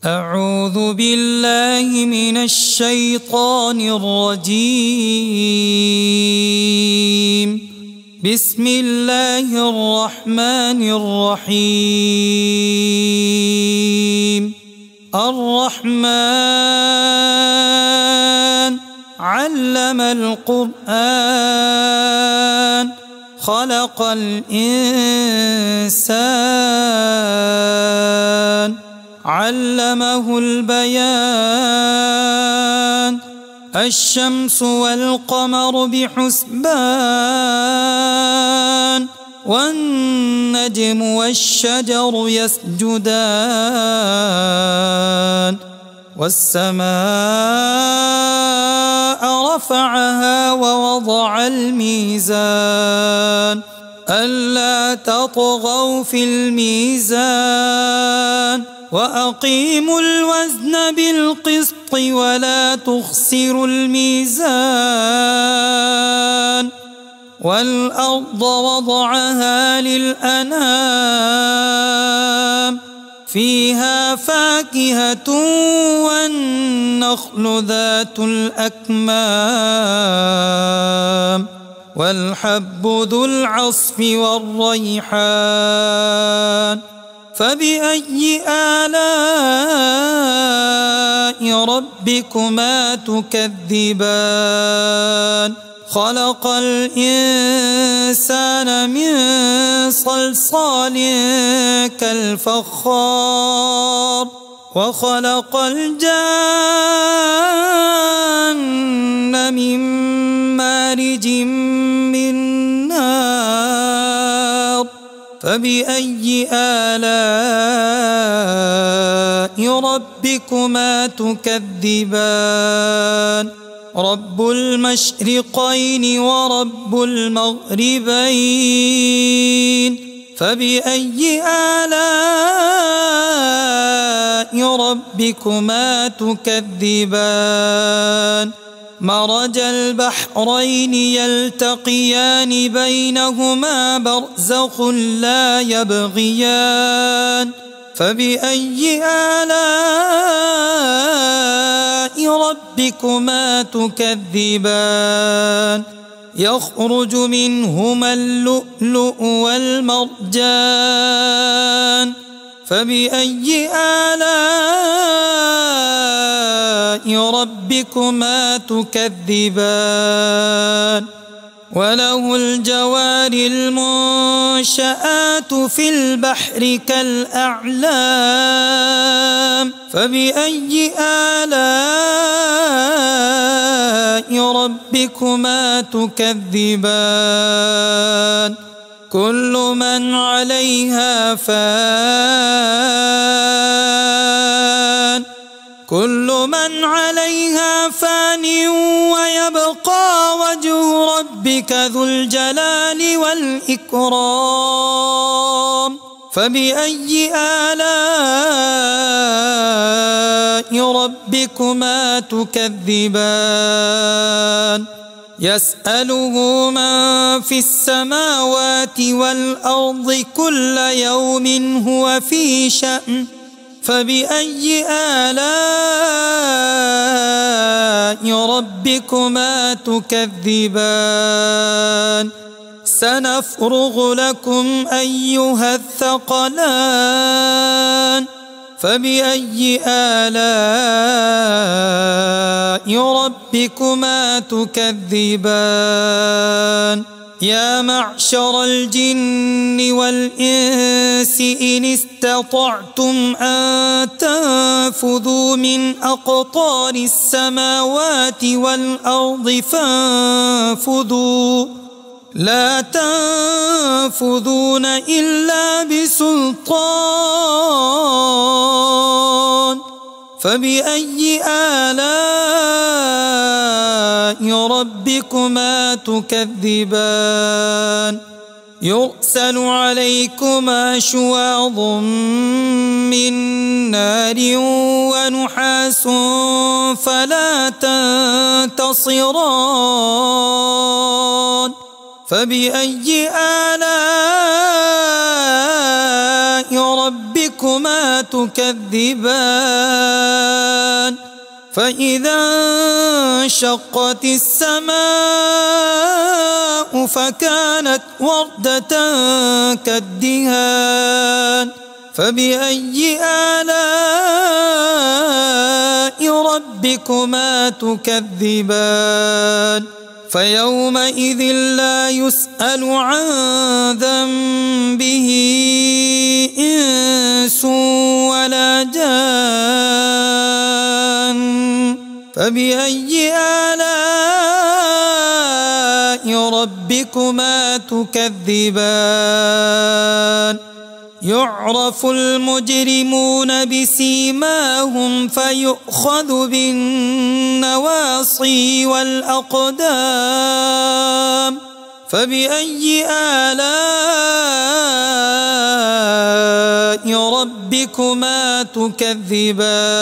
أعوذ بالله من الشيطان الرجيم. بسم الله الرحمن الرحيم. الرحمن علم القرآن خلق الإنسان علمه البيان. الشمس والقمر بحسبان والنجم والشجر يسجدان والسماء رفعها ووضع الميزان ألا تطغوا في الميزان وأقيموا الوزن بالقسط ولا تخسروا الميزان. والأرض وضعها للأنام فيها فاكهة والنخل ذات الأكمام والحب ذو العصف والريحان. فبأي آلاء ربكما تكذبان؟ خلق الإنسان من صلصال كالفخار وخلق الجان من مارج من نار. فبأي آلاء ربكما تكذبان؟ رب المشرقين ورب المغربين. فبأي آلاء ربكما تكذبان؟ مرج البحرين يلتقيان بينهما برزخ لا يبغيان. فبأي آلاء ربكما تكذبان؟ يخرج منهما اللؤلؤ والمرجان. فبأي آلاء ربكما تكذبان؟ وله الجوار المنشآت في البحر كالأعلام. فبأي آلاء ربكما تكذبان؟ كل من عليها فان ويبقى وجه ربك ذو الجلال والإكرام. فبأي آلاء ربكما تكذبان؟ يسأله من في السماوات والأرض كل يوم هو في شأن. فبأي آلاء ربكما تكذبان؟ سنفرغ لكم أيها الثقلان. فبأي آلاء ربكما تكذبان؟ يا معشر الجن والإنس إن استطعتم أن تنفذوا من أقطار السماوات والأرض فانفذوا لا تنفذون إلا بسلطان. فبأي آلاء ربكما تكذبان؟ يرسل عليكما شواظ من نار ونحاس فلا تنتصران. فبأي آلاء ربكما ربكما تكذبان فإذا انشقت السماء فكانت وردة كالدهان فبأي آلاء ربكما تكذبان فيومئذ لا يسأل عن ذنبه إنس ولا جان فبأي آلاء ربكما تكذبان يعرف المجرمون بسيماهم فيؤخذ بالنواصي والأقدام فبأي آلاء ربكما تكذبان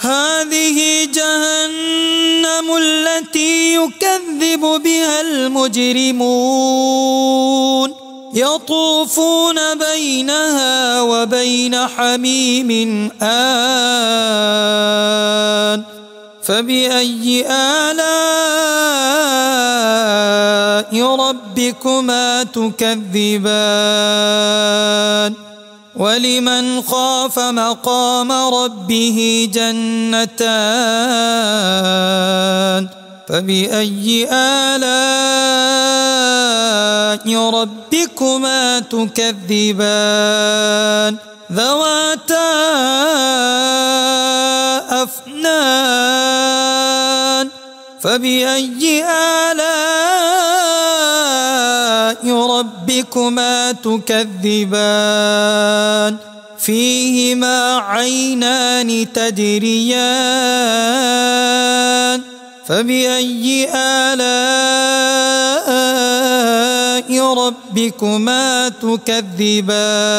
هذه جهنم التي يكذب بها المجرمون يطوفون بينها وبين حميم آن فبأي آلاء ربكما تكذبان ولمن خاف مقام ربه جنتان فبأي آلاء ربكما تكذبان ذواتا أفنان فبأي آلاء ربكما تكذبان فيهما عينان تجريان فبأي آلاء ربكما تكذبان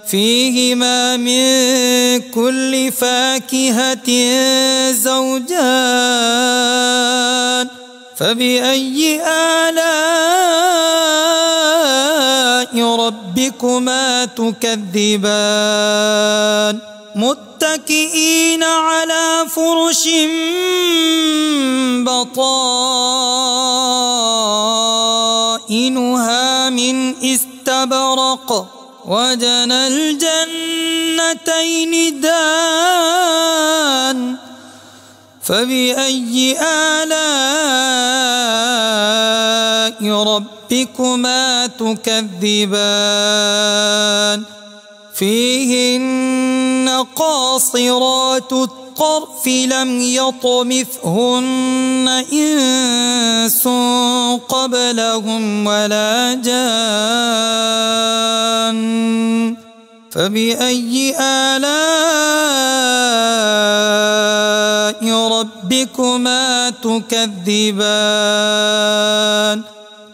فيهما من كل فاكهة زوجان فبأي آلاء ربكما تكذبان متكئين على فرش بطائنها من استبرق وجنى الجنتين دان فبأي آلاء ربكما تكذبان فيهن قاصرات الطرف لم يطمثهن إنس قبلهم ولا جان فبأي آلاء ربكما تكذبان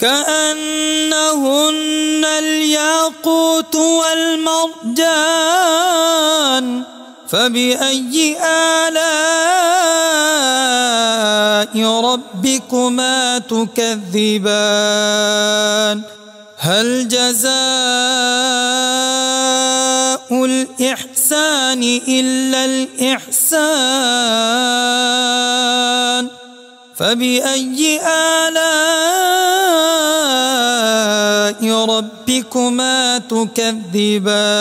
كأنهن الياقوت والمرجان فبأي آلاء ربكما تكذبان هل جزاء الإحسان إلا الإحسان فبأي آلاء ربكما تكذبان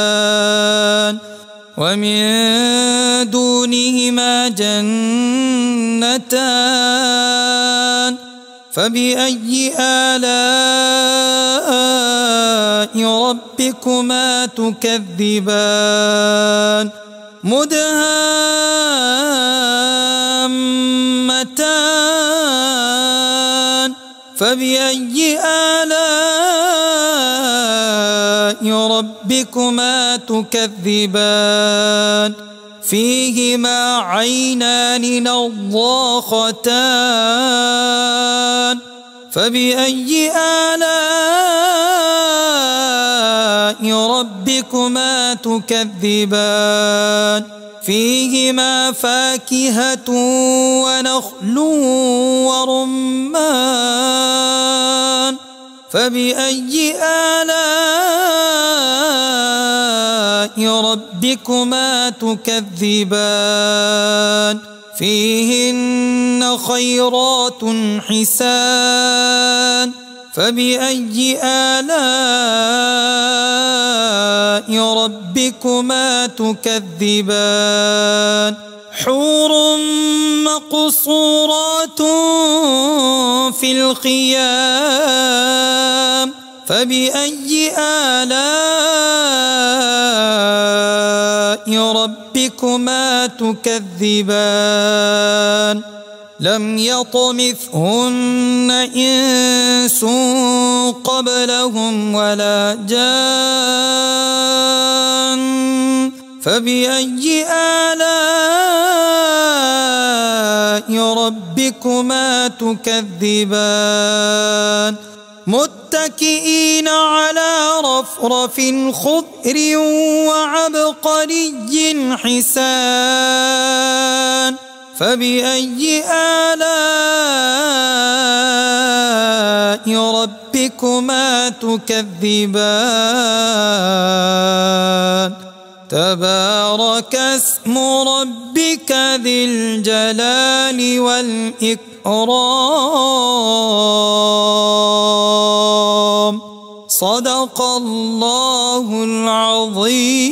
ومن دونهما جنتان فبأي آلاء ربكما تكذبان مدهامتان فبأي آلاء ربكما تكذبان فيهما عينان نضاختان فبأي آلاء ربكما تكذبان فيهما فاكهة ونخل ورمان فبأي آلاء ربكما تكذبان فيهن خيرات حسان فبأي آلاء ربكما تكذبان حور مقصورات في الخيام فبأي آلاء ربكما تكذبان لم يطمثهن إنس قبلهم ولا جان فبأي آلاء ربكما تكذبان متكئين على رفرف خضر وعبقري حسان فبأي آلاء ربكما تكذبان تبارك اسم ربك ذي الجلال والإكرام صدق الله العظيم.